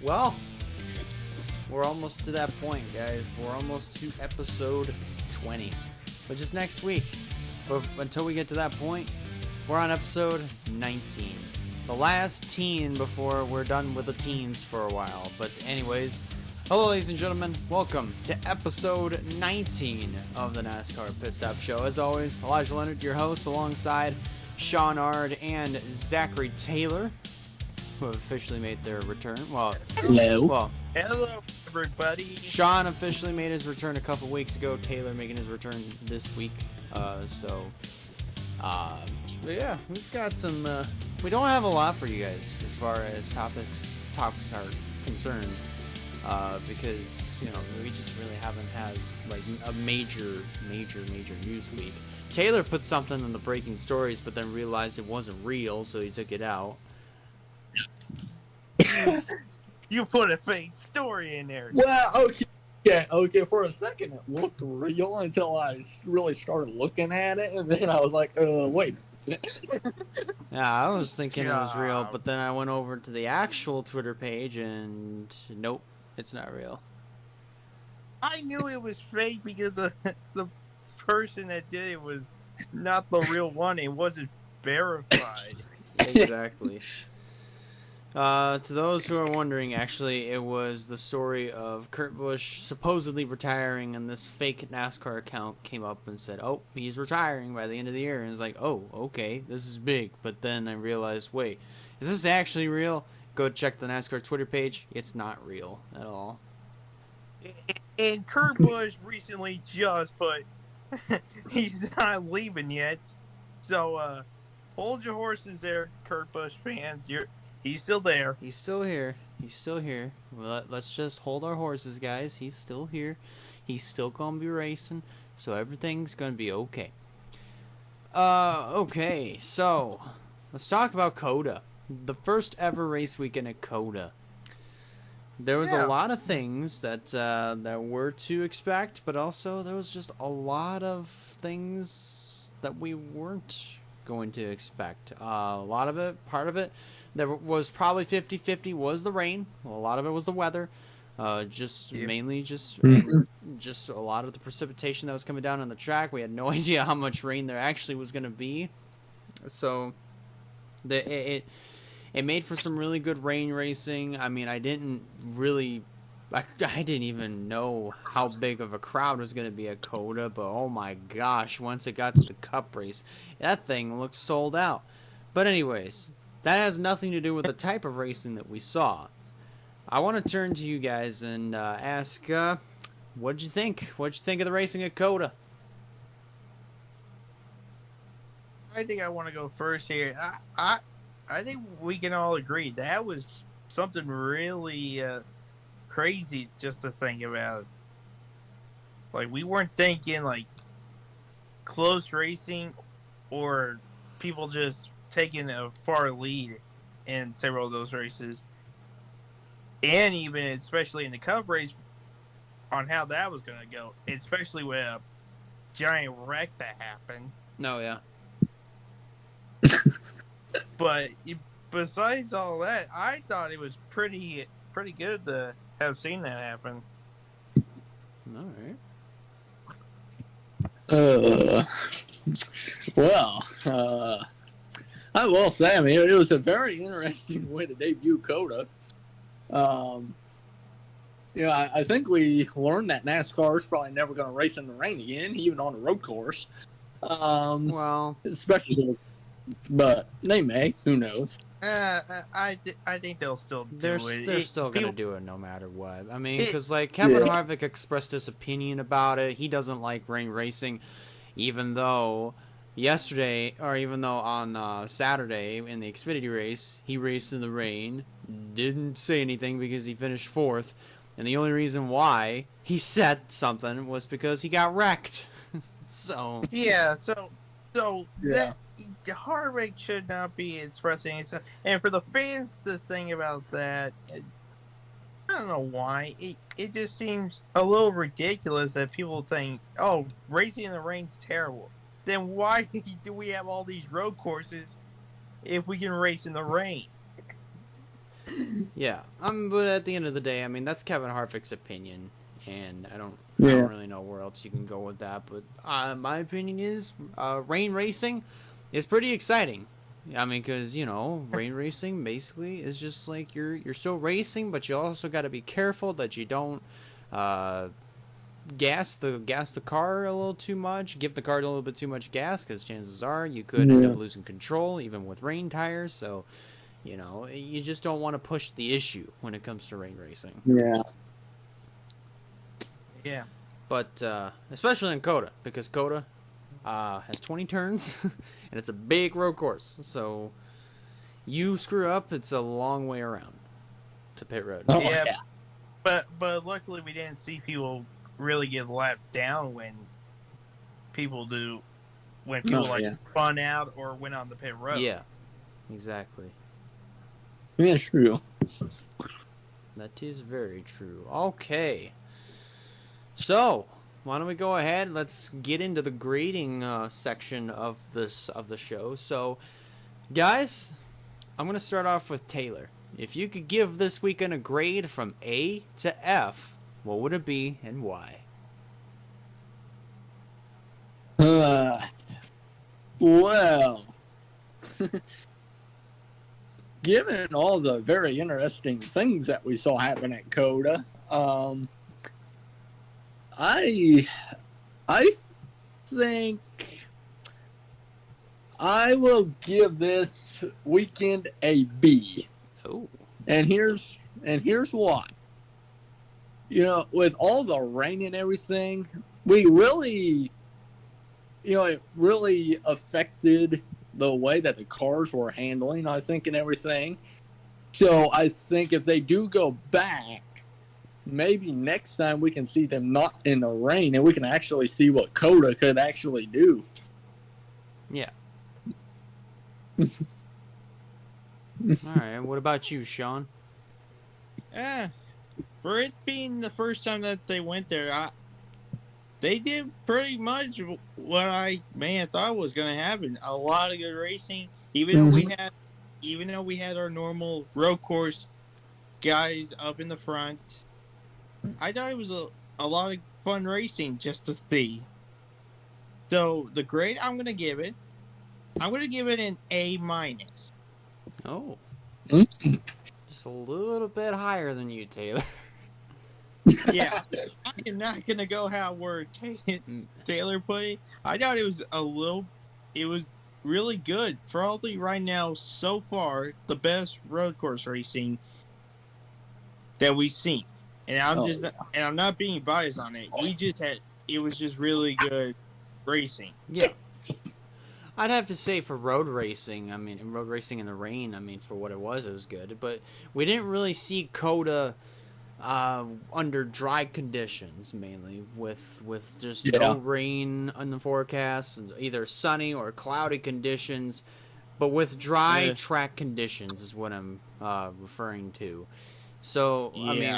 Well, we're almost to that point, guys. We're almost to episode 20, which is next week. But until we get to that point, we're on episode 19. The last teen before we're done with the teens for a while. But anyways, hello ladies and gentlemen, welcome to episode 19 of the NASCAR Pit Stop Show. As always, Elijah Leonard, your host, alongside Sean Ard and Zachary Taylor, who have officially made their return. Hello, everybody. Sean officially made his return a couple weeks ago. Taylor making his return this week. But yeah, we've got some. We don't have a lot for you guys as far as topics are concerned, because we just really haven't had like a major news week. Taylor put something in the breaking stories, but then realized it wasn't real, so he took it out. You put a fake story in there. Well, okay. For a second, it looked real until I really started looking at it, and then I was like, wait. Yeah, I was thinking it was real, but then I went over to the actual Twitter page, and nope, it's not real. I knew it was fake because the person that did it was not the real one. It wasn't verified. Exactly. To those who are wondering, actually, it was the story of Kurt Busch supposedly retiring, and this fake NASCAR account came up and said, oh, he's retiring by the end of the year. And it's like, oh, okay, this is big. But then I realized, wait, is this actually real? Go check the NASCAR Twitter page. It's not real at all. And Kurt Busch recently just put, he's not leaving yet. So hold your horses there, Kurt Busch fans. He's still there. He's still here. Well, let's just hold our horses, guys. He's still here. He's still going to be racing. So everything's going to be okay. Okay. So let's talk about COTA. The first ever race weekend at COTA. There was a lot of things that were to expect, but also there was just a lot of things that we weren't going to expect. A lot of it, part of it, there was probably 50-50 was the rain. Well, a lot of it was the weather. Mainly just a lot of the precipitation that was coming down on the track. We had no idea how much rain there actually was going to be. So it made for some really good rain racing. I mean, I didn't even know how big of a crowd was going to be at COTA, but oh my gosh, once it got to the Cup race, that thing looked sold out. But anyways, that has nothing to do with the type of racing that we saw. I want to turn to you guys and ask, what'd you think? What'd you think of the racing at COTA? I think I want to go first here. I think we can all agree that was something really crazy just to think about. Like, we weren't thinking like close racing or people just taking a far lead in several of those races, and even especially in the Cup race on how that was going to go, especially with a giant wreck that happened. No, yeah. But besides all that, I thought it was pretty good to have seen that happen. All right. I will say, I mean, it was a very interesting way to debut COTA. I think we learned that NASCAR is probably never going to race in the rain again, even on a road course. Especially, but they may. Who knows? I think they'll still do it. They're still going to do it no matter what. I mean, because like Kevin Harvick expressed his opinion about it. He doesn't like rain racing, even though on Saturday in the Xfinity race, he raced in the rain, didn't say anything because he finished fourth, and the only reason why he said something was because he got wrecked. So that Harvick should not be expressing himself. And for the fans to think about that, I don't know why. It just seems a little ridiculous that people think, oh, racing in the rain's terrible. Then why do we have all these road courses if we can race in the rain? Yeah, but at the end of the day, I mean, that's Kevin Harvick's opinion, and I don't really know where else you can go with that. But my opinion is, rain racing is pretty exciting. I mean, because rain racing basically is just like you're still racing, but you also got to be careful that you don't gas the car a little too much, give the car a little bit too much gas, because chances are you could end up losing control, even with rain tires. So, you just don't want to push the issue when it comes to rain racing. Yeah. Yeah. But especially in COTA, because COTA has 20 turns, and it's a big road course. So you screw up, it's a long way around to pit road. Oh, Yeah. yeah. But luckily we didn't see people really get lapped down when people spun out or went on the pit road. Yeah, exactly. Yeah, true. That is very true. Okay. So, why don't we go ahead? Let's get into the grading section of the show. So, guys, I'm gonna start off with Taylor. If you could give this weekend a grade from A to F, what would it be and why? Well, given all the very interesting things that we saw happen at COTA, I think I will give this weekend a B. Oh. And here's why. With all the rain and everything, we really, it really affected the way that the cars were handling, I think, and everything. So I think if they do go back, maybe next time we can see them not in the rain, and we can actually see what COTA could actually do. Yeah. All right. What about you, Sean? For it being the first time that they went there, they did pretty much what I thought was going to happen. A lot of good racing, even though we had our normal road course guys up in the front. I thought it was a lot of fun racing just to see. So the grade I'm going to give it an A-. Oh. Just a little bit higher than you, Taylor. Yeah, I am not gonna go where Taylor put it. I thought it was really good. Probably right now, so far, the best road course racing that we've seen. And I'm not being biased on it. It was just really good racing. Yeah. I'd have to say for road racing in the rain, for what it was good. But we didn't really see COTA under dry conditions, mainly with just no rain on the forecast, either sunny or cloudy conditions, but with dry track conditions is what I'm referring to. So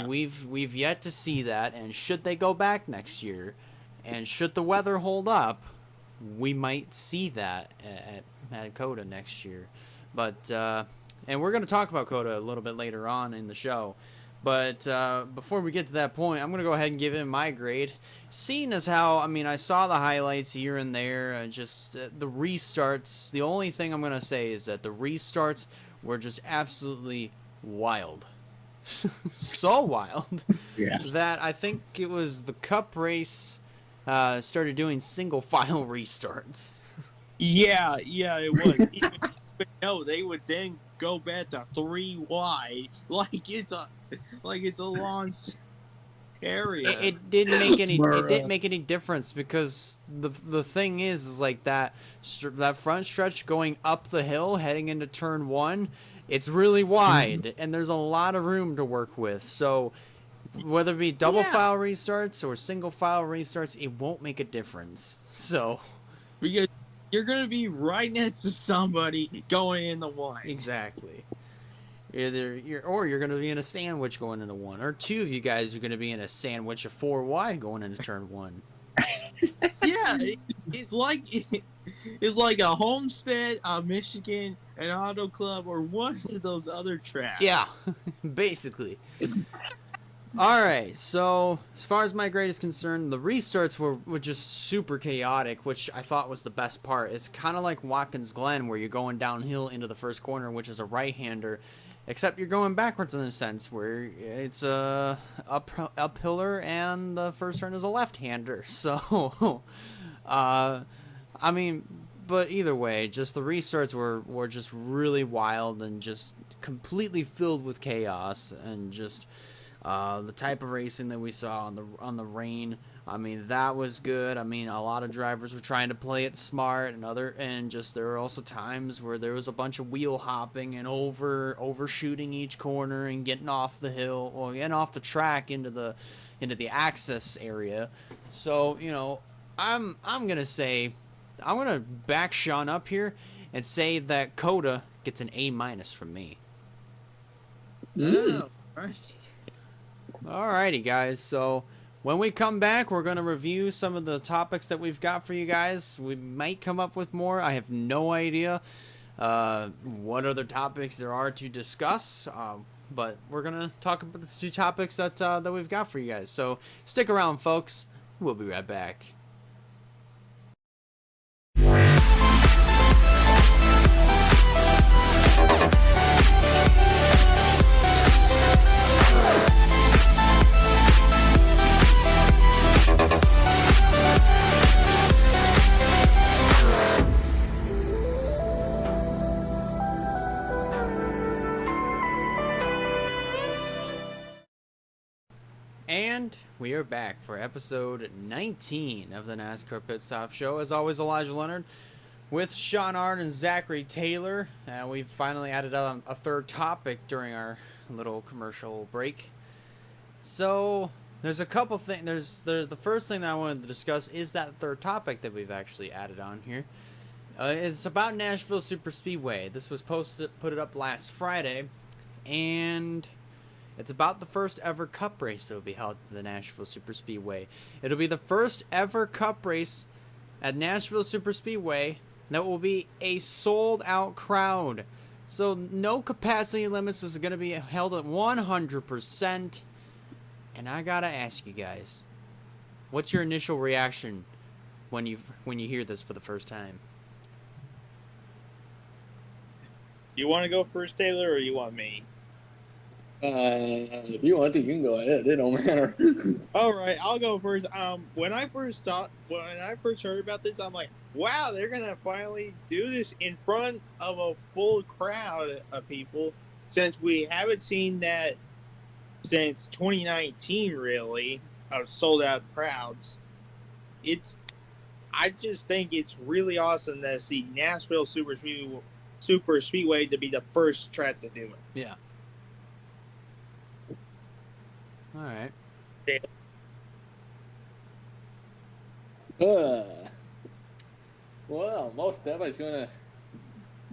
we've yet to see that, and should they go back next year, and should the weather hold up, we might see that at COTA next year. But and we're going to talk about COTA a little bit later on in the show. But before we get to that point, I'm going to go ahead and give it my grade. Seeing as how, I saw the highlights here and there, just the restarts. The only thing I'm going to say is that the restarts were just absolutely wild. So wild that I think it was the Cup race started doing single file restarts. Yeah, it was. But no, they would then go back to 3 wide, like it's a launch area. It didn't make any difference, because the thing is like that front stretch going up the hill heading into turn 1, it's really wide and there's a lot of room to work with. So whether it be double file restarts or single file restarts, it won't make a difference. So because you're going to be right next to somebody going in the 1. Exactly. Either you're going to be in a sandwich going into 1, or 2 of you guys are going to be in a sandwich of 4 wide going into turn 1. Yeah, it's like It's like a Homestead, a Michigan, an Auto Club, or one of those other tracks. Yeah, basically. All right, so as far as my grade is concerned, the restarts were just super chaotic, which I thought was the best part. It's kind of like Watkins Glen, where you're going downhill into the first corner, which is a right-hander, except you're going backwards in a sense, where it's a uphiller and the first turn is a left-hander. So, I mean, but either way, just the restarts were just really wild and just completely filled with chaos and just... the type of racing that we saw on the rain, I mean, that was good. I mean, a lot of drivers were trying to play it smart, and just there were also times where there was a bunch of wheel hopping and overshooting each corner and getting off the hill or getting off the track into the access area. So, you know, I'm gonna back Sean up here and say that COTA gets an A- from me. Oh, Alrighty, guys. So when we come back, we're going to review some of the topics that we've got for you guys. We might come up with more. I have no idea what other topics there are to discuss. But we're going to talk about the two topics that we've got for you guys. So stick around, folks. We'll be right back. And we are back for episode 19 of the NASCAR Pit Stop Show. As always, Elijah Leonard with Sean Ard and Zachary Taylor. We've finally added on a third topic during our little commercial break. So there's a couple things. The first thing that I wanted to discuss is that third topic that we've actually added on here. It's about Nashville Superspeedway. This was put it up last Friday, and it's about the first ever Cup race that will be held at the Nashville Superspeedway. It'll be the first ever Cup race at Nashville Superspeedway that will be a sold-out crowd. So no capacity limits. This is going to be held at 100%. And I gotta ask you guys, what's your initial reaction when you hear this for the first time? You want to go first, Taylor, or you want me? If you want to, you can go ahead. It don't matter. All right, I'll go first. When I first heard about this, I'm like, wow, they're gonna finally do this in front of a full crowd of people, since we haven't seen that since 2019, really, of sold out crowds. I just think it's really awesome to see Nashville Super Speedway to be the first track to do it. Yeah. All right. Well, most definitely it's going to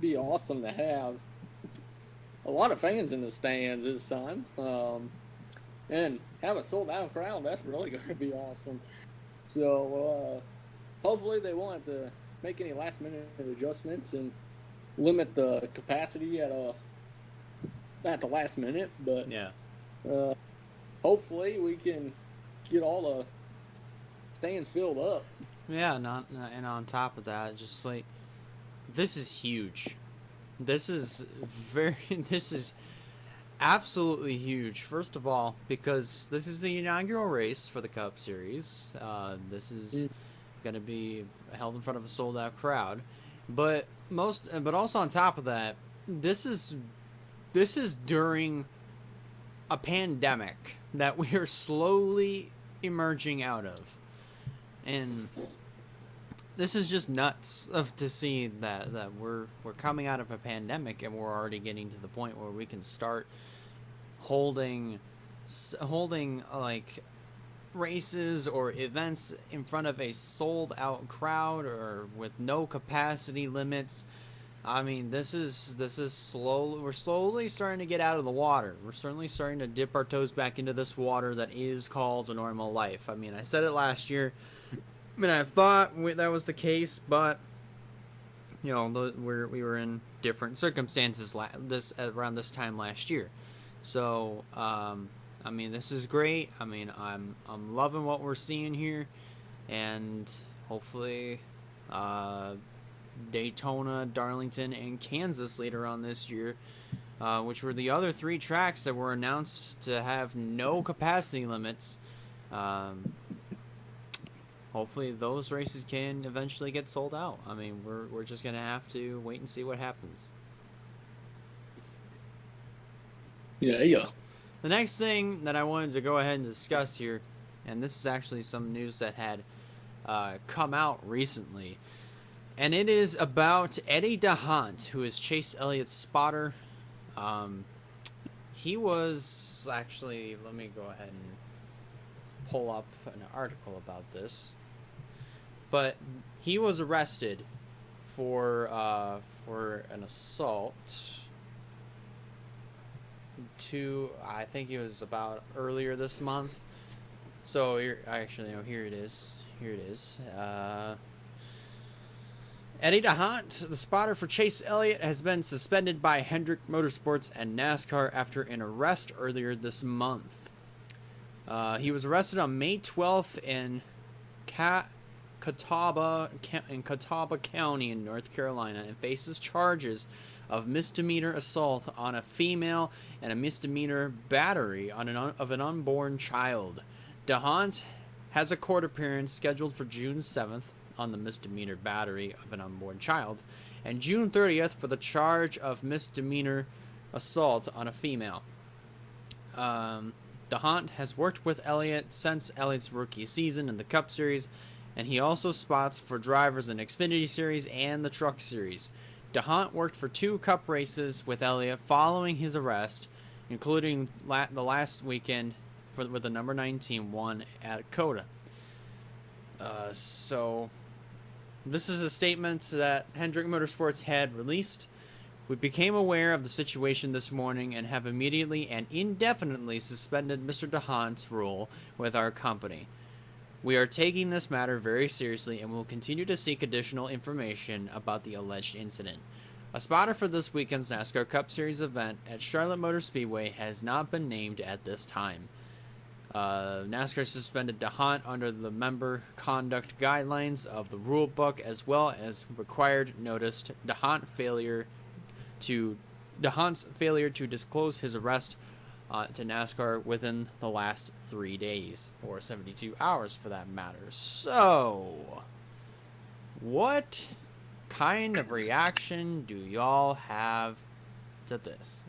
be awesome to have a lot of fans in the stands this time. And have a sold-out crowd, that's really going to be awesome. So, hopefully they won't have to make any last-minute adjustments and limit the capacity at the last minute. But yeah. Hopefully we can get all the stands filled up. Yeah, and on top of that, just like, this is huge. This is absolutely huge. First of all, because this is the inaugural race for the Cup Series. This is going to be held in front of a sold-out crowd. But also on top of that, this is during a pandemic that we are slowly emerging out of, and this is just nuts to see that we're coming out of a pandemic and we're already getting to the point where we can start holding like races or events in front of a sold out crowd or with no capacity limits. I mean, this is slowly, we're slowly starting to get out of the water. We're certainly starting to dip our toes back into this water that is called a normal life. I mean, I said it last year. I mean, I thought that was the case, but you know, we were in different circumstances around this time last year. So, I mean, this is great. I mean, I'm loving what we're seeing here, and hopefully, Daytona, Darlington, and Kansas later on this year, which were the other 3 tracks that were announced to have no capacity limits. Hopefully those races can eventually get sold out. I mean, we're just gonna have to wait and see what happens. Yeah. The next thing that I wanted to go ahead and discuss here, and this is actually some news that had come out recently, and it is about Eddie DeHaan, who is Chase Elliott's spotter. He was actually, let me go ahead and pull up an article about this. But he was arrested for an assault. I think it was about earlier this month. So here it is. Eddie DeHaan, the spotter for Chase Elliott, has been suspended by Hendrick Motorsports and NASCAR after an arrest earlier this month. He was arrested on May 12th in Catawba County in North Carolina and faces charges of misdemeanor assault on a female and a misdemeanor battery of an unborn child. DeHaan has a court appearance scheduled for June 7th on the misdemeanor battery of an unborn child, and June 30th for the charge of misdemeanor assault on a female. DeHaan has worked with Elliott since Elliott's rookie season in the Cup Series, and he also spots for drivers in Xfinity Series and the Truck Series. DeHaan worked for 2 Cup races with Elliott following his arrest, including the last weekend with the number 19 won at COTA. So this is a statement that Hendrick Motorsports had released. We became aware of the situation this morning and have immediately and indefinitely suspended Mr. DeHaan's role with our company. We are taking this matter very seriously and will continue to seek additional information about the alleged incident. A spotter for this weekend's NASCAR Cup Series event at Charlotte Motor Speedway has not been named at this time. NASCAR suspended DeHaan under the member conduct guidelines of the rule book, as well as required noticed DeHaan's failure to disclose his arrest to NASCAR within the last 3 days, or 72 hours for that matter. So, what kind of reaction do y'all have to this?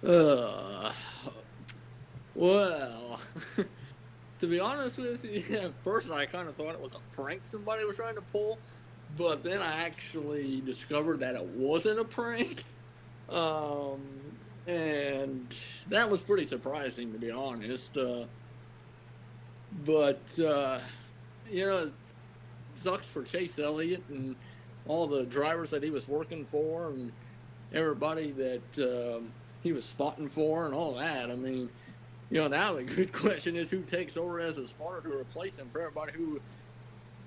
Well, to be honest with you, at first I kind of thought it was a prank somebody was trying to pull, but then I actually discovered that it wasn't a prank. And that was pretty surprising, to be honest. But it sucks for Chase Elliott and all the drivers that he was working for and everybody that he was spotting for and all that. I mean, now the good question is who takes over as a spotter to replace him for everybody who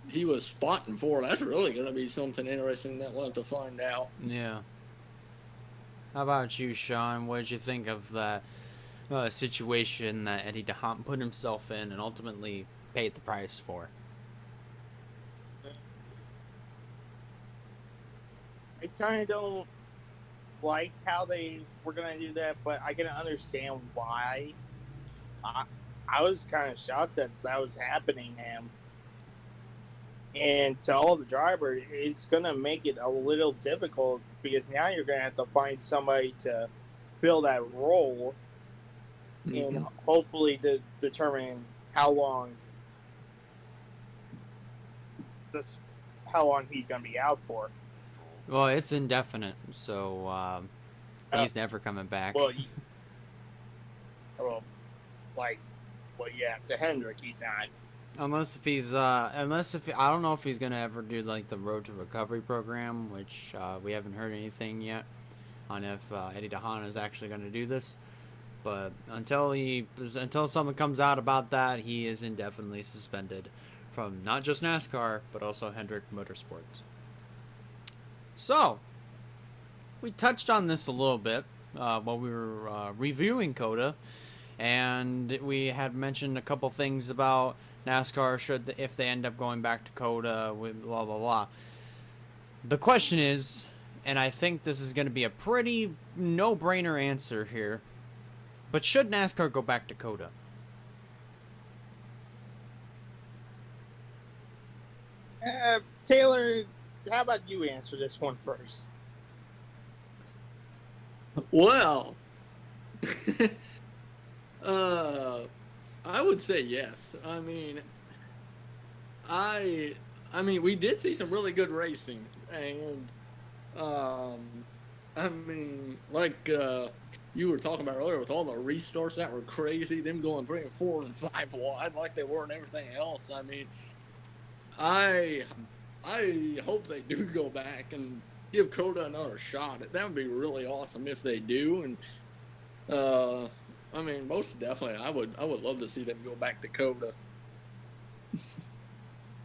he was spotting for. That's really going to be something interesting that we'll have to find out. Yeah. How about you, Sean? What did you think of the situation that Eddie DeHaan put himself in and ultimately paid the price for? I kind of don't like how they were going to do that, but I can understand why. I was kind of shocked that was happening to him. And to all the drivers, it's going to make it a little difficult because now you're going to have to find somebody to fill that role and hopefully determine how long he's going to be out for. Well, it's indefinite, so he's never coming back. To Hendrick, he's not. Unless I don't know if he's gonna ever do like the Road to Recovery program, which we haven't heard anything yet on if Eddie DeHaan is actually gonna do this. But until something comes out about that, he is indefinitely suspended from not just NASCAR, but also Hendrick Motorsports. So, we touched on this a little bit while we were reviewing COTA, and we had mentioned a couple things about NASCAR if they end up going back to COTA, with blah, blah, blah. The question is, and I think this is going to be a pretty no-brainer answer here, but should NASCAR go back to COTA? Taylor, how about you answer this one first? Well, I would say yes. I mean, we did see some really good racing, and like you were talking about earlier, with all the restarts that were crazy, them going 3 and 4 and 5 wide like they were and everything else. I mean, I hope they do go back and give COTA another shot. That would be really awesome if they do. And I mean, most definitely, I would love to see them go back to COTA.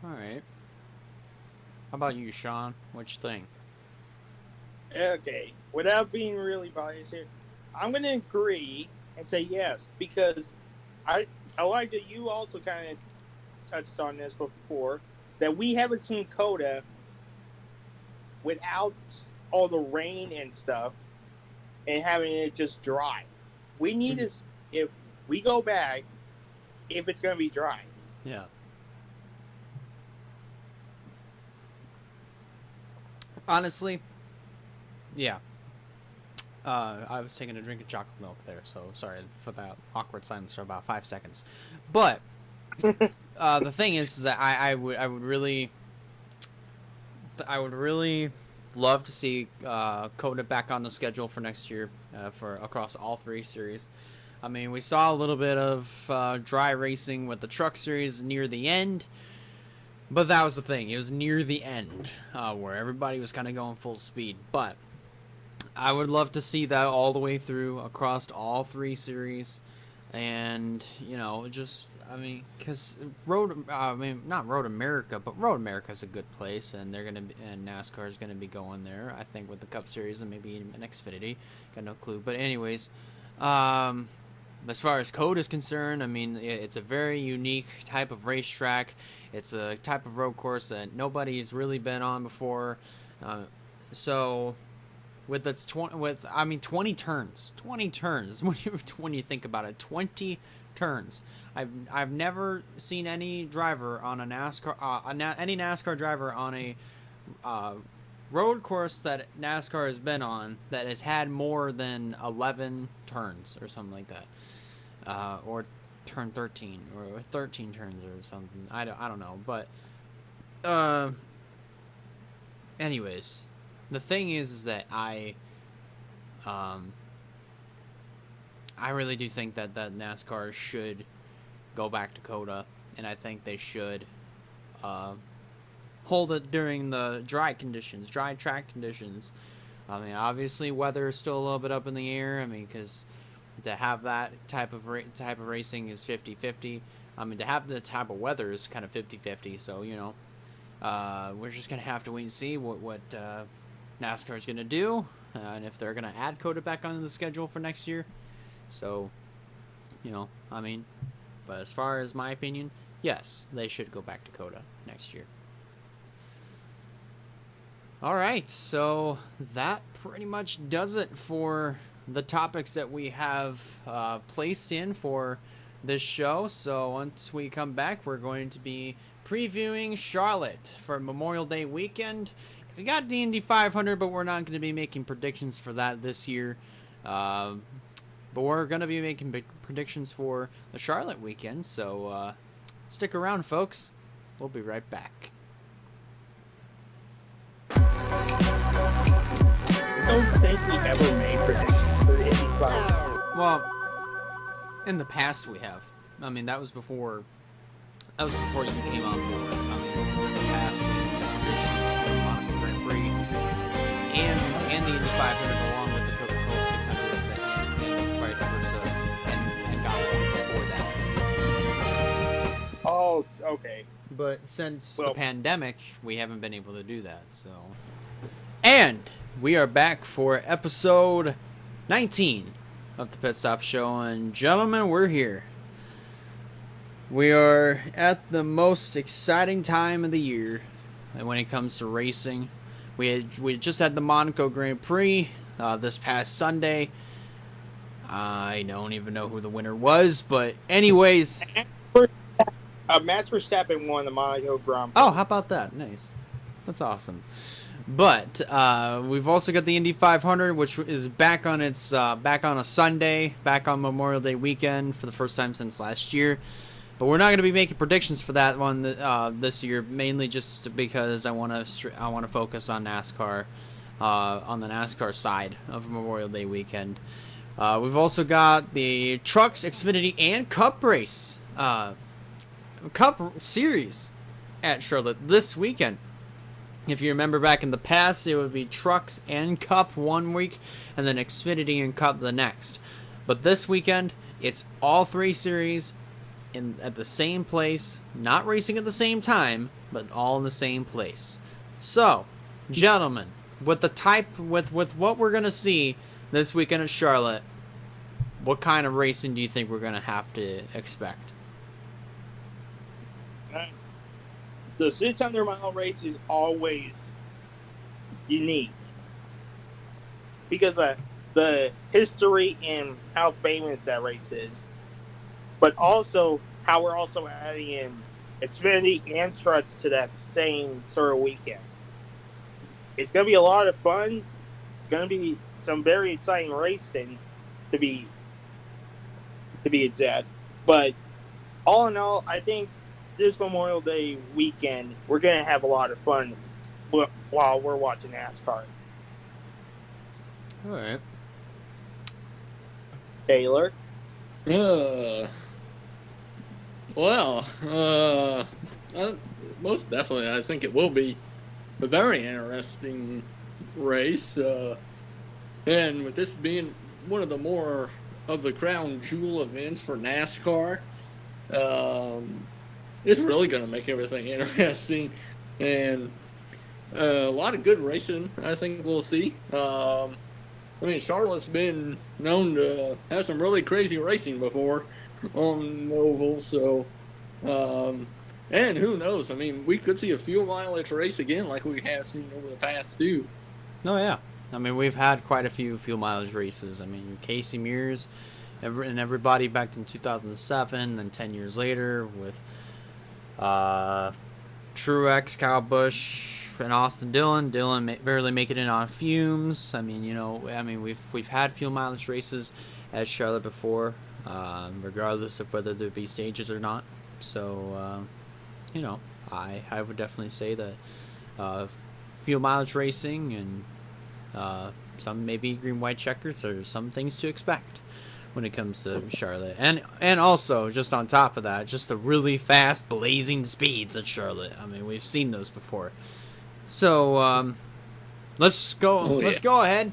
All right. How about you, Sean? What you think? Okay, without being really biased here, I'm going to agree and say yes, because Elijah, you also kind of touched on this before, that we haven't seen COTA without all the rain and stuff and having it just dry. We need to, if we go back, if it's going to be dry. Yeah. Honestly, yeah. I was taking a drink of chocolate milk there, so sorry for that awkward silence for about 5 seconds. But the thing is that I would really love to see COTA back on the schedule for next year for across all 3 series. I mean, we saw a little bit of dry racing with the truck series near the end, but that was the thing. It was near the end where everybody was kind of going full speed. But I would love to see that all the way through across all 3 series. And, you know, just, I mean, because not Road America, but Road America is a good place, and and NASCAR is gonna be going there, I think, with the Cup Series and maybe an Xfinity. Got no clue, but anyways, as far as COTA is concerned, I mean, it's a very unique type of racetrack. It's a type of road course that nobody's really been on before, so. With its 20 turns, when you think about it, 20 turns. I've never seen any driver on a NASCAR, any NASCAR driver on a road course that NASCAR has been on that has had more than 11 turns or something like that, or turn 13 or 13 turns or something. I don't know, but anyways. The thing is that I really do think that NASCAR should go back to COTA, and I think they should hold it during the dry track conditions. I mean, obviously, weather is still a little bit up in the air. I mean, because to have that type of racing is 50-50. I mean, to have the type of weather is kind of 50-50. So, you know, we're just gonna have to wait and see what NASCAR is going to do, and if they're going to add COTA back onto the schedule for next year. So, you know, I mean, but as far as my opinion, yes, they should go back to COTA next year. All right, so that pretty much does it for the topics that we have placed in for this show. So once we come back, we're going to be previewing Charlotte for Memorial Day weekend. We got the Indy 500, but we're not going to be making predictions for that this year. But we're going to be making big predictions for the Charlotte weekend. So stick around, folks. We'll be right back. I don't think we ever made predictions for the Indy 500. Well, in the past we have. I mean, that was before you came on board. I mean, because in the past we had predictions for the Monaco Grand Prix and the Indy 500 along with the Coca-Cola 600 and vice versa, and got points for that. Oh, okay. But since the pandemic, we haven't been able to do that. So, and we are back for episode 19 of the Pit Stop Show, and gentlemen, we're here. We are at the most exciting time of the year when it comes to racing. We just had the Monaco Grand Prix this past Sunday. I don't even know who the winner was, but anyways. Max Verstappen won the Monaco Grand Prix. Oh, how about that? Nice. That's awesome. But we've also got the Indy 500, which is back on its back on a Sunday, back on Memorial Day weekend for the first time since last year. But we're not going to be making predictions for that one this year, mainly just because I want to focus on NASCAR, on the NASCAR side of Memorial Day weekend. We've also got the Trucks, Xfinity, and Cup race, Cup series at Charlotte this weekend. If you remember back in the past, it would be Trucks and Cup one week, and then Xfinity and Cup the next. But this weekend, it's all three series at the same place, not racing at the same time, but all in the same place. So, gentlemen, with what we're gonna see this weekend at Charlotte, what kind of racing do you think we're gonna have to expect? The 600-mile race is always unique because of the history and how famous that race is, but also how we're also adding in Xfinity and Trucks to that same sort of weekend. It's going to be a lot of fun. It's going to be some very exciting racing to be exact. But all in all, I think this Memorial Day weekend, we're going to have a lot of fun while we're watching NASCAR. All right. Taylor? Well, most definitely, I think it will be a very interesting race. And with this being one of the more of the crown jewel events for NASCAR, it's really going to make everything interesting. And a lot of good racing, I think we'll see. I mean, Charlotte's been known to have some really crazy racing before on the oval, so and who knows? I mean, we could see a fuel mileage race again like we have seen over the past two. Oh yeah, I mean, we've had quite a few fuel mileage races. I mean, Casey Mears and everybody back in 2007, then 10 years later with Truex, Kyle Busch, and Austin Dillon. Dillon barely making it on fumes. I mean, we've had fuel mileage races at Charlotte before, regardless of whether there be stages or not. So, I would definitely say that fuel mileage racing and some maybe green white checkers are some things to expect when it comes to Charlotte. And also, just on top of that, just the really fast blazing speeds at Charlotte. I mean, we've seen those before. So, let's go ahead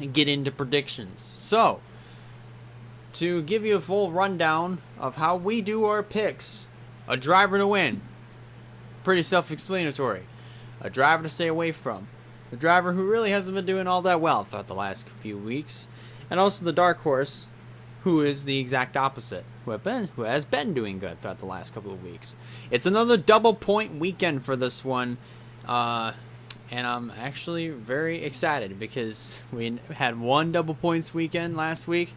and get into predictions. So, to give you a full rundown of how we do our picks, a driver to win, pretty self-explanatory. A driver to stay away from, a driver who really hasn't been doing all that well throughout the last few weeks, and also the dark horse, who is the exact opposite, who has been doing good throughout the last couple of weeks. It's another double point weekend for this one, and I'm actually very excited because we had one double points weekend last week.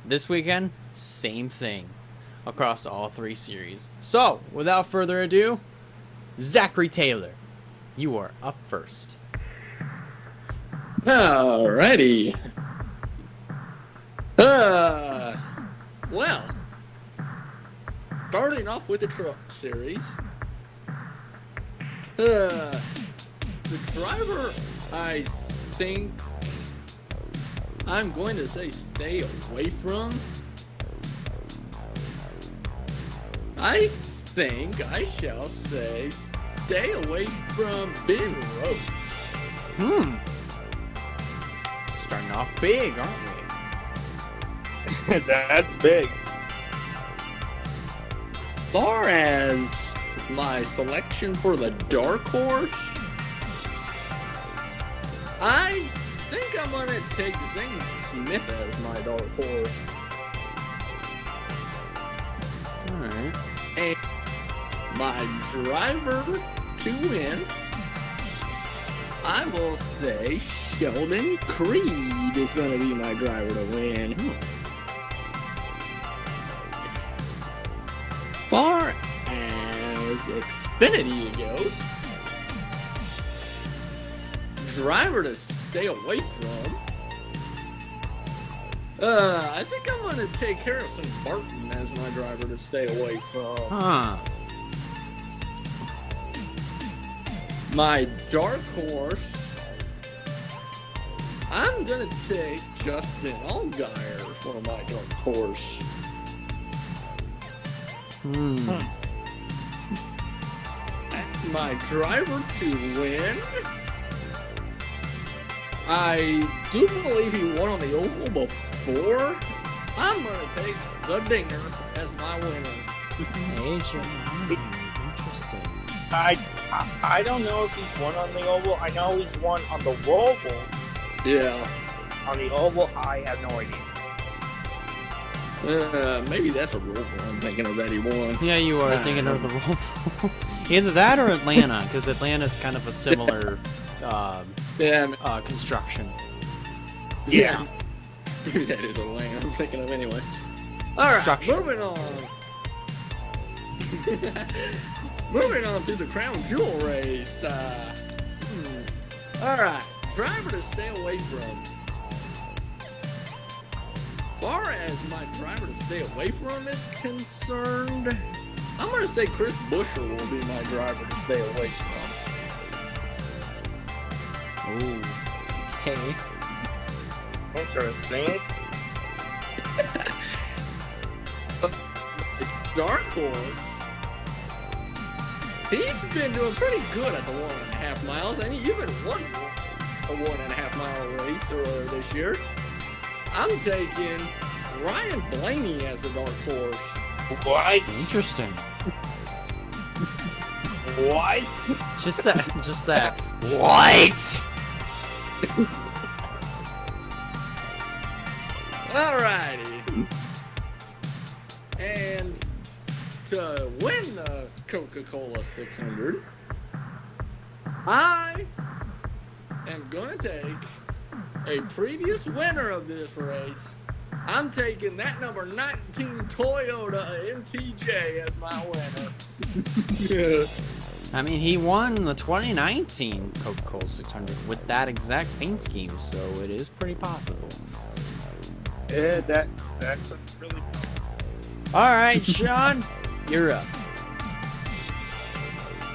This weekend, same thing across all three series. So, without further ado, Zachary Taylor, you are up first. Alrighty. Well, starting off with the truck series, the driver, I think I'm going to say stay away from. I think I shall say stay away from Ben Rhodes. Starting off big, aren't we? That's big. Far as my selection for the dark horse, I think I'm going to take Zane Smith as my dark horse. Alright. And my driver to win, I will say Sheldon Creed is going to be my driver to win. Far as Xfinity goes, driver to stay away from, I think I'm going to take Harrison Barton as my driver to stay away from. Huh. My dark horse, I'm going to take Justin Allgaier for my dark horse. My driver to win, I do believe he won on the Oval before. I'm going to take the Dinger as my winner. Interesting. I don't know if he's won on the Oval. I know he's won on the Roval. Yeah. On the Oval, I have no idea. Maybe that's a Roval I'm thinking of that he won. Yeah, you are thinking of the Roval. Either that or Atlanta, because Atlanta's kind of a similar construction. Yeah. Maybe that is Atlanta I'm thinking of anyway. Alright, moving on. Moving on through the Crown Jewel race. Alright, driver to stay away from. Far as my driver to stay away from is concerned, I'm going to say Chris Buescher will be my driver to stay away from. Ooh. Okay. Interesting. Dark Horse, he's been doing pretty good at the 1.5 miles, and he even won a 1.5 mile race earlier this year. I'm taking Ryan Blaney as the dark horse. What? Interesting. What? Just that. What? Alrighty. And to win the Coca-Cola 600, I am going to take a previous winner of this race. I'm taking that number 19 Toyota MTJ as my winner. I mean, he won the 2019 Coca-Cola 600 with that exact paint scheme, so it is pretty possible. Yeah, that's really. All right, Sean, you're up.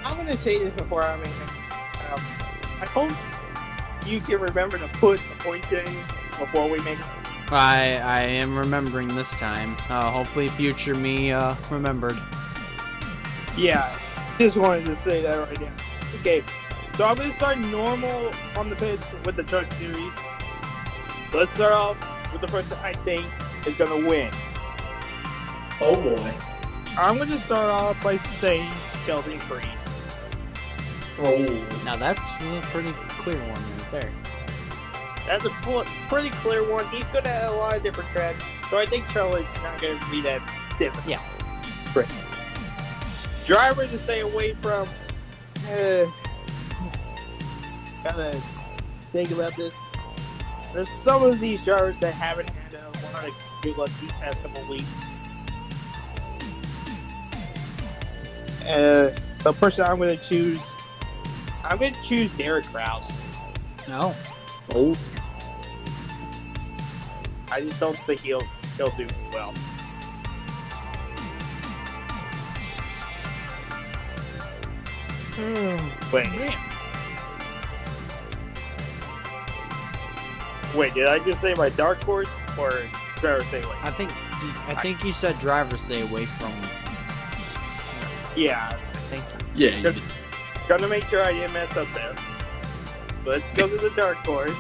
I'm gonna say this before I I hope you can remember to put the points in before we make it. I am remembering this time. Hopefully, future me remembered. Yeah, just wanted to say that right now. Okay, so I'm gonna start normal on the pits with the truck series. Let's start off with the person I think is gonna win. Oh boy. I'm gonna start off by saying Sheldon Creed. Oh. Now that's a pretty clear one right there. That's a pretty clear one. He's good at a lot of different tracks, so I think Charlotte's not going to be that different. Yeah. Great. Driver to stay away from. Gotta think about this. There's some of these drivers that haven't had a lot of good luck these past couple weeks. The person I'm going to choose Derek Krause. No. Oh. I just don't think he'll do well. Wait, did I just say my dark horse or driver stay away? I think you said driver stay away from. Yeah. I think. Yeah. Gonna make sure I didn't mess up there. Let's go to the dark horse.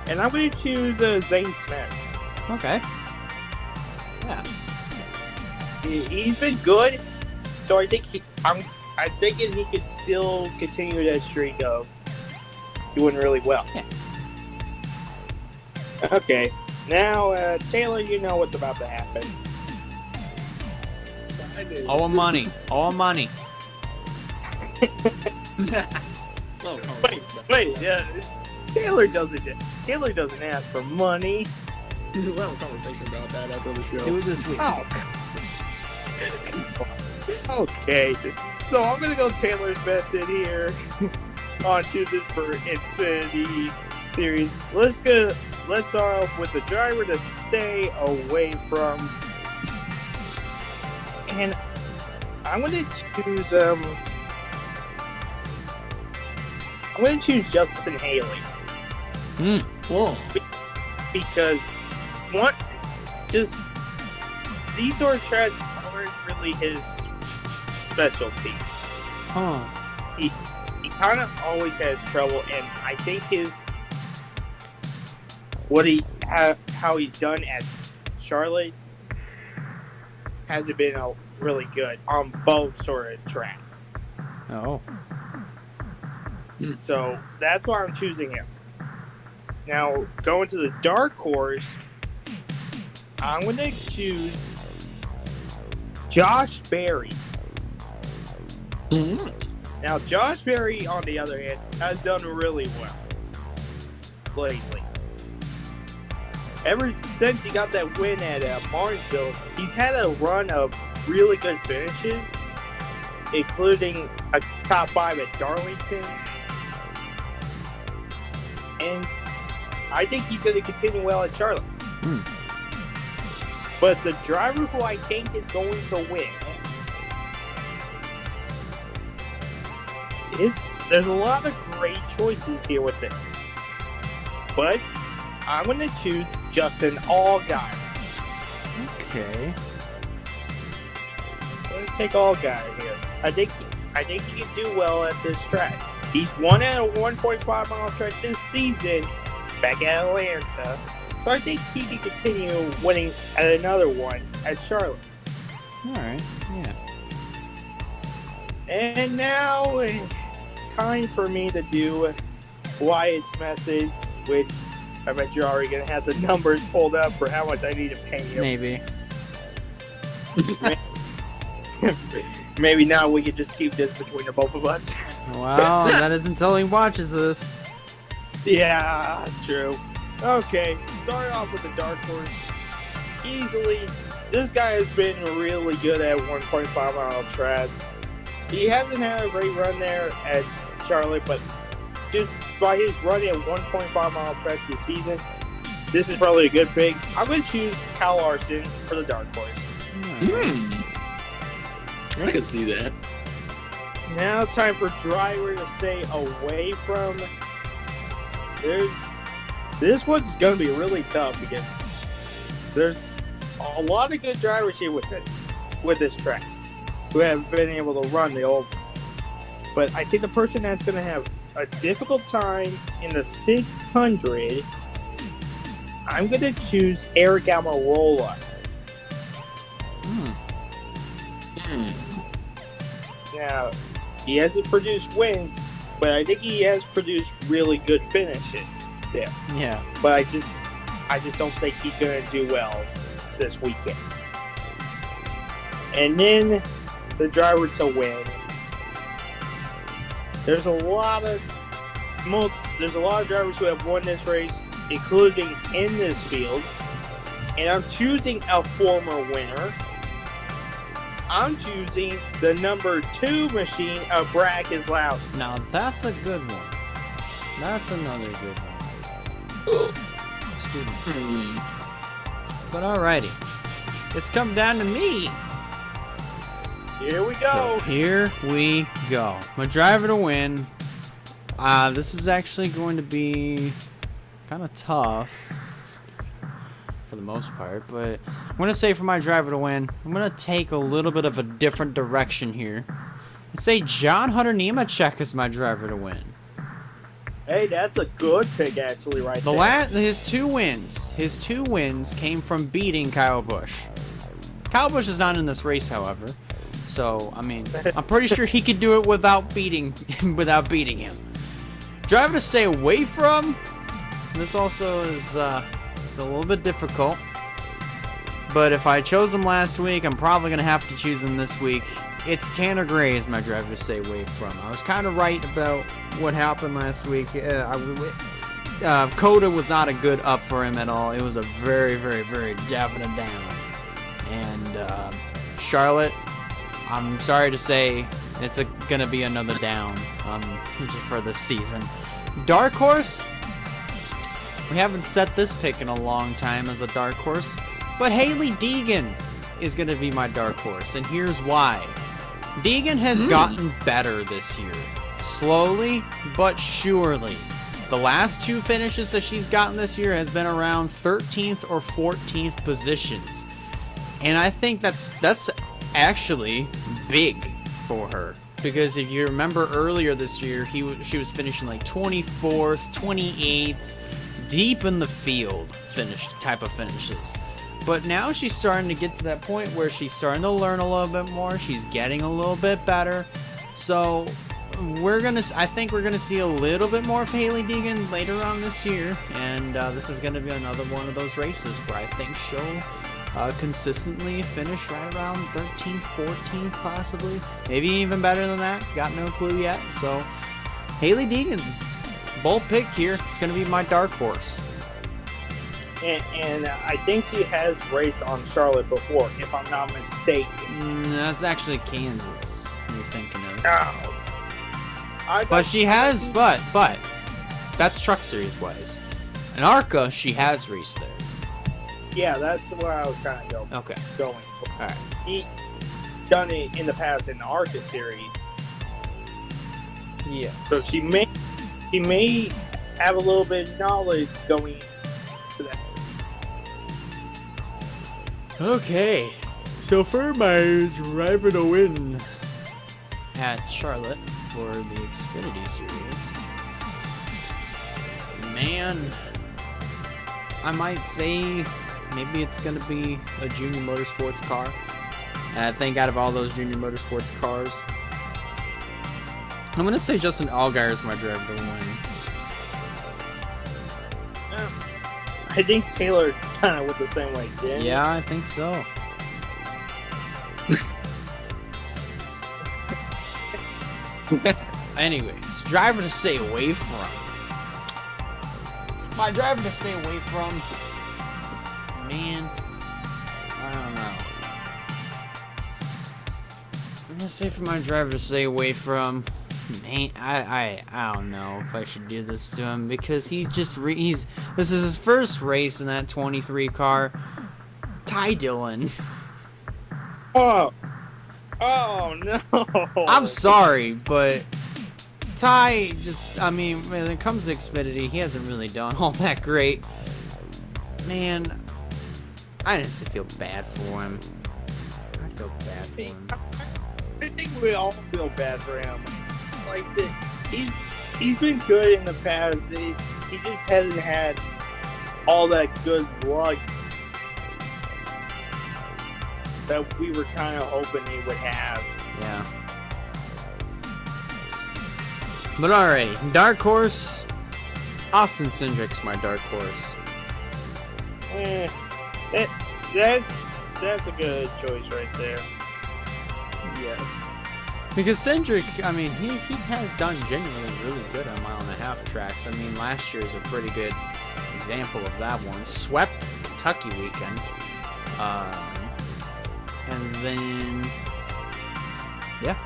And I'm going to choose Zane Smith. Okay. Yeah. He's been good So I think I'm thinking he could still continue that streak of doing really well. Yeah. Okay. Now, Taylor, you know what's about to happen. I do. All money. All money. Oh, Wait, Taylor doesn't ask for money. We'll have a conversation about that after the show. Do it this week. Oh. Okay. So I'm gonna go Taylor's method here on choosing for Xfinity Series. Let's start off with the driver to stay away from, and I'm gonna choose Justin Haley. Whoa. Because these sort of tracks aren't really his specialty. Huh. He kind of always has trouble, and I think how he's done at Charlotte hasn't been really good on both sort of tracks. Oh. So that's why I'm choosing him. Now, going to the dark horse, I'm going to choose Josh Berry. Mm-hmm. Now, Josh Berry, on the other hand, has done really well lately. Ever since he got that win at Martinsville, he's had a run of really good finishes, including a top 5 at Darlington. And I think he's going to continue well at Charlotte. But the driver who I think is going to win, there's a lot of great choices here with this. But I'm going to choose Justin Allgaier. Okay. I'm going to take Allgaier here. I think he can do well at this track. He's won at a 1.5 mile track this season back at Atlanta. So I think he can continue winning at another one at Charlotte. Alright. Yeah. And now, time for me to do Wyatt's method, which I bet you're already going to have the numbers pulled up for how much I need to pay you. Maybe. Maybe now we could just keep this between the both of us. Wow, that is until he watches this. Yeah, true. Okay, start off with the dark horse. Easily, this guy has been really good at 1.5 mile tracks. He hasn't had a great run there at Charlotte, but just by his running at 1.5 mile tracks this season, this is probably a good pick. I'm going to choose Kyle Larson for the dark horse. I could see that. Now, time for driver to stay away from. This one's going to be really tough because there's a lot of good drivers here with this track who have been able to run the old. But I think the person that's going to have a difficult time in the 600, I'm going to choose Eric Almirola. Now, he hasn't produced wins, but I think he has produced really good finishes there. Yeah. But I just don't think he's going to do well this weekend. And then the driver to win. There's a lot of drivers who have won this race, including in this field. And I'm choosing a former winner. I'm choosing the number 2 machine of Brad Keselowski. Now that's a good one. That's another good one. Excuse me. But alrighty. It's come down to me. Here we go. So here we go. My driver to win. This is actually going to be kind of tough for the most part, but I'm going to say for my driver to win, I'm going to take a little bit of a different direction here and say John Hunter Nemechek is my driver to win. Hey, that's a good pick actually right there. His two wins came from beating Kyle Busch. Kyle Busch is not in this race, however. So, I mean, I'm pretty sure he could do it without beating him. Driver to stay away from. This also is it's a little bit difficult. But if I chose him last week, I'm probably going to have to choose him this week. It's Tanner Gray as my driver to stay away from. I was kind of right about what happened last week. COTA was not a good up for him at all. It was a very, very, very definite down. And Charlotte, I'm sorry to say, it's going to be another down for this season. Dark horse, we haven't set this pick in a long time as a dark horse, but Hailie Deegan is going to be my dark horse, and here's why. Deegan has gotten better this year, slowly but surely. The last 2 finishes that she's gotten this year has been around 13th or 14th positions, and I think that's actually big for her. Because if you remember earlier this year, she was finishing like 24th, 28th, deep in the field type of finishes. But now she's starting to get to that point where she's starting to learn a little bit more. She's getting a little bit better. So I think we're gonna see a little bit more of Hailie Deegan later on this year, and this is gonna be another one of those races where I think she'll consistently finish right around 13th, 14th, possibly. Maybe even better than that. Got no clue yet. So, Hailie Deegan, bold pick here. It's going to be my dark horse. And I think she has raced on Charlotte before, if I'm not mistaken. That's actually Kansas you're thinking of. Oh. But she has, but that's Truck Series wise. In ARCA, she has raced there. Yeah, that's where I was kind of going. All right. He done it in the past in the ARCA series. Yeah. So she may have a little bit of knowledge going to that. Okay. So for my driver to win at Charlotte for the Xfinity Series, man, I might say maybe it's going to be a Junior Motorsports car. And I think out of all those Junior Motorsports cars, I'm going to say Justin Allgaier is my driver to win. I think Taylor kind of went the same way, didn't he? Yeah, I think so. Anyways, driver to stay away from. My driver to stay away from, man, I don't know. I'm gonna say for my driver to stay away from, man, I don't know if I should do this to him because this is his first race in that 23 car. Ty Dillon. Oh no! I'm sorry, but Ty when it comes to Xfinity, he hasn't really done all that great. Man, I just feel bad for him. I feel bad for him. I think we all feel bad for him. Like, he's been good in the past. He just hasn't had all that good luck that we were kind of hoping he would have. Yeah. But alrighty, dark horse. Austin Cindric's my dark horse. That's a good choice right there. Yes. Because Cindric, he has done genuinely really good on 1.5 tracks. Last year is a pretty good example of that one. Swept Kentucky weekend. And then, yeah.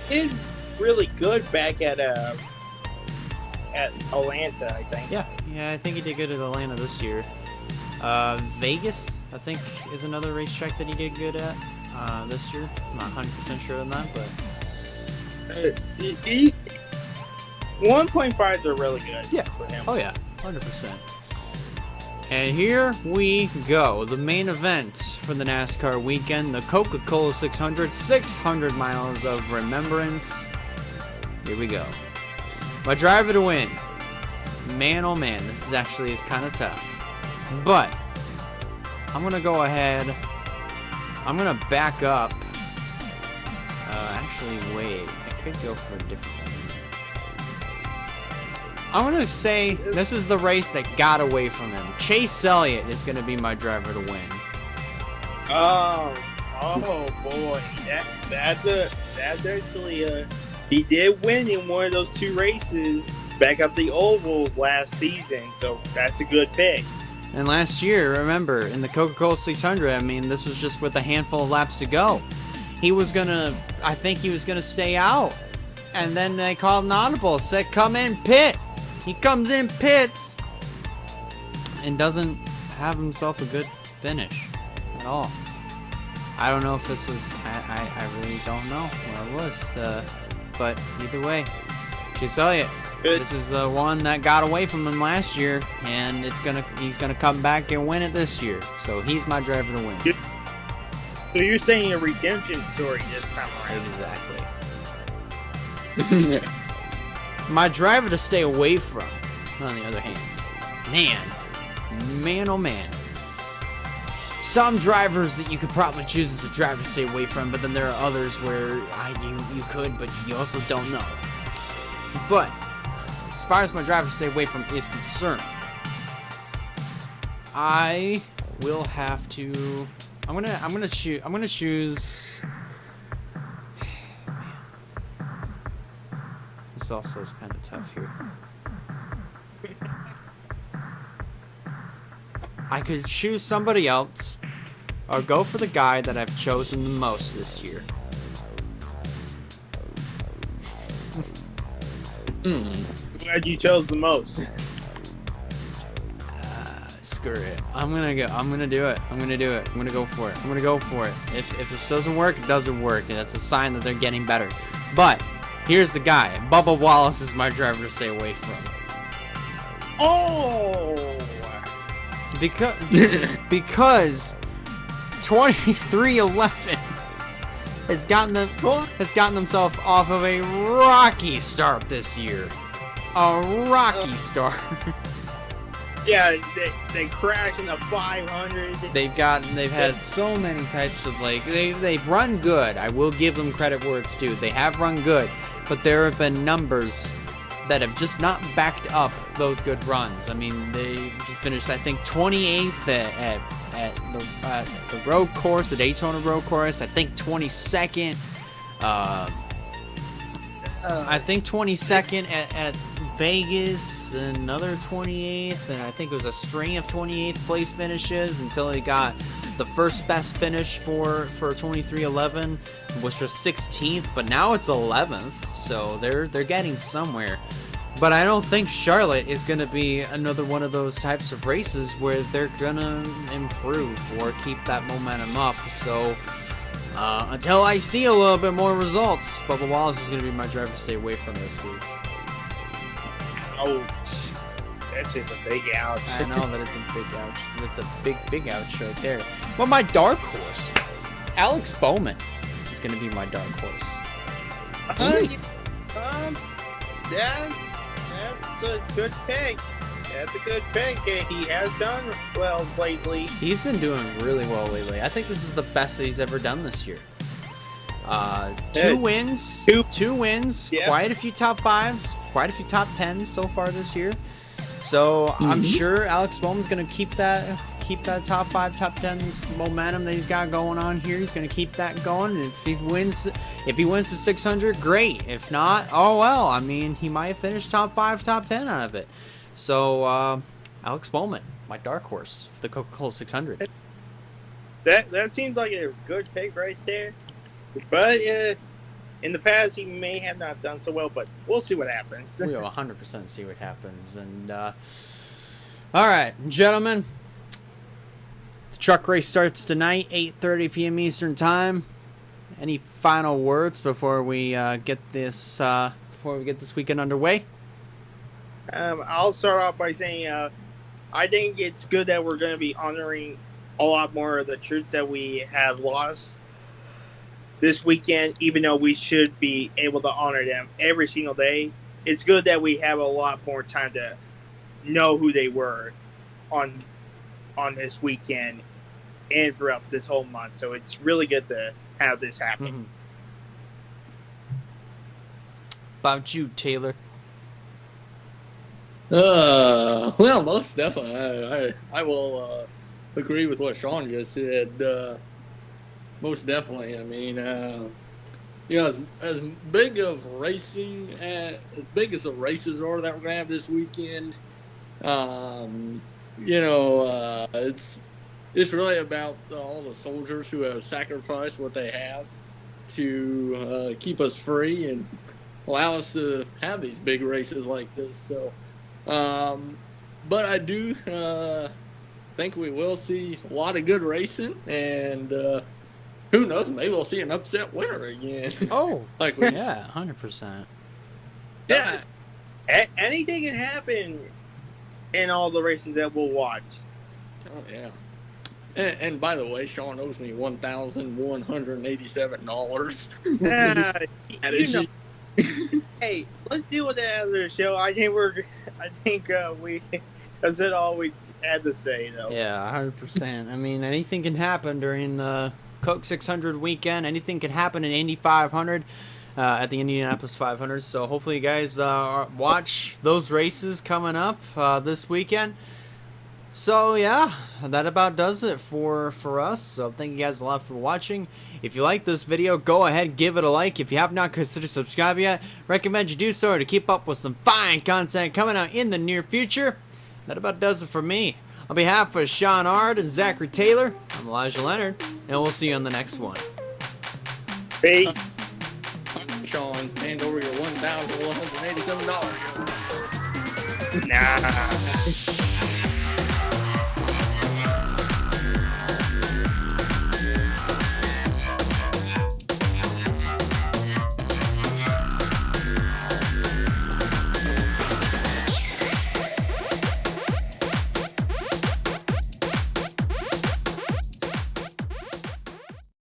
He's really good back at Atlanta, I think. Yeah, I think he did good at Atlanta this year. Vegas, I think, is another racetrack that he did good at this year. I'm not 100% sure on that, but 1.5s are really good for him. Oh yeah, 100%. And here we go, the main event for the NASCAR weekend, the Coca-Cola 600 miles of remembrance. Here we go. My driver to win. Man, oh man, this is kind of tough. But I'm going to go ahead I'm gonna back up. Actually, wait. I could go for a different one. I'm gonna say this is the race that got away from him. Chase Elliott is gonna be my driver to win. Oh boy, that's actually he did win in one of those two races back up the oval last season, so that's a good pick. And last year, remember, in the Coca-Cola 600, I mean, this was just with a handful of laps to go. I think he was gonna stay out, and then they called an audible, said come in pit. He comes in pits and doesn't have himself a good finish at all. I don't know if this was. I really don't know what it was. But either way, Chase Elliott. This is the one that got away from him last year, and he's gonna come back and win it this year. So he's my driver to win. So you're saying a redemption story this time around? Exactly. My driver to stay away from, on the other hand, man, oh man. Some drivers that you could probably choose as a driver to stay away from, but then there are others where you could, but you also don't know. But as far as my driver to stay away from is concerned, I will have to. I'm gonna choose. This also is kind of tough here. I could choose somebody else, or go for the guy that I've chosen the most this year. Glad you chose the most. Screw it. I'm gonna do it. I'm gonna do it. I'm gonna go for it. I'm gonna go for it. If this doesn't work, it doesn't work, and that's a sign that they're getting better. But here's the guy. Bubba Wallace is my driver to stay away from. Oh! Because 2311 has gotten themselves off of a rocky start this year. A rocky start. Yeah, they crashed in the 500. They've had so many types of they've run good. I will give them credit where it's due. They have run good, but there have been numbers that have just not backed up those good runs. I mean, they finished, I think, 28th at the road course, the Daytona road course. I think 22nd. I think 22nd at Vegas, another 28th, and I think it was a string of 28th place finishes until he got the first best finish for 2311, which was 16th, but now it's 11th. So they're getting somewhere. But I don't think Charlotte is going to be another one of those types of races where they're going to improve or keep that momentum up. So until I see a little bit more results, Bubba Wallace is going to be my driver to stay away from this week. Ouch. That's just a big ouch. I know that it's a big ouch. It's a big ouch right there. But my dark horse, Alex Bowman, is going to be my dark horse. That's a good pick. That's a good pick. He has done well lately. He's been doing really well lately. I think this is the best that he's ever done this year. Two wins. Yeah. Quite a few top fives. Quite a few top tens so far this year. So I'm sure Alex Bowman's going to keep that top 5, top 10s momentum that he's got going on here. He's going to keep that going. And if he wins the 600, great. If not, oh well. I mean, he might finish top 5, top 10 out of it. So Alex Bowman, my dark horse for the Coca-Cola 600. That seems like a good pick right there. But in the past, he may have not done so well. But we'll see what happens. We'll 100% see what happens. And all right, gentlemen. Truck race starts tonight, 8:30 p.m. Eastern Time. Any final words before we get this weekend underway? I'll start off by saying I think it's good that we're going to be honoring a lot more of the troops that we have lost this weekend, even though we should be able to honor them every single day. It's good that we have a lot more time to know who they were on this weekend and throughout this whole month. So it's really good to have this happen. Mm-hmm. About you, Taylor? Well, most definitely. I will agree with what Sean just said. Most definitely. I mean, as big of racing, as big as the races are that we're gonna have this weekend, it's really about all the soldiers who have sacrificed what they have to keep us free and allow us to have these big races like this. So, but I do think we will see a lot of good racing, and who knows, maybe we'll see an upset winner again. Oh, like yeah, 100%. Yeah, anything can happen in all the races that we'll watch. Oh yeah. And by the way, Sean owes me $1,187. Hey, let's deal with that after the show. I think that's it. All we had to say, though. Yeah, 100%. I mean, anything can happen during the Coke 600 weekend. Anything can happen in Indy 500 at the Indianapolis 500. So hopefully you guys watch those races coming up this weekend. So yeah, that about does it for us. So thank you guys a lot for watching. If you like this video, go ahead, give it a like. If you have not considered subscribing yet, recommend you do so to keep up with some fine content coming out in the near future. That about does it for me. On behalf of Sean Ard and Zachary Taylor, I'm Elijah Leonard, and we'll see you on the next one. Peace. Sean, hand over your $1,187. Nah.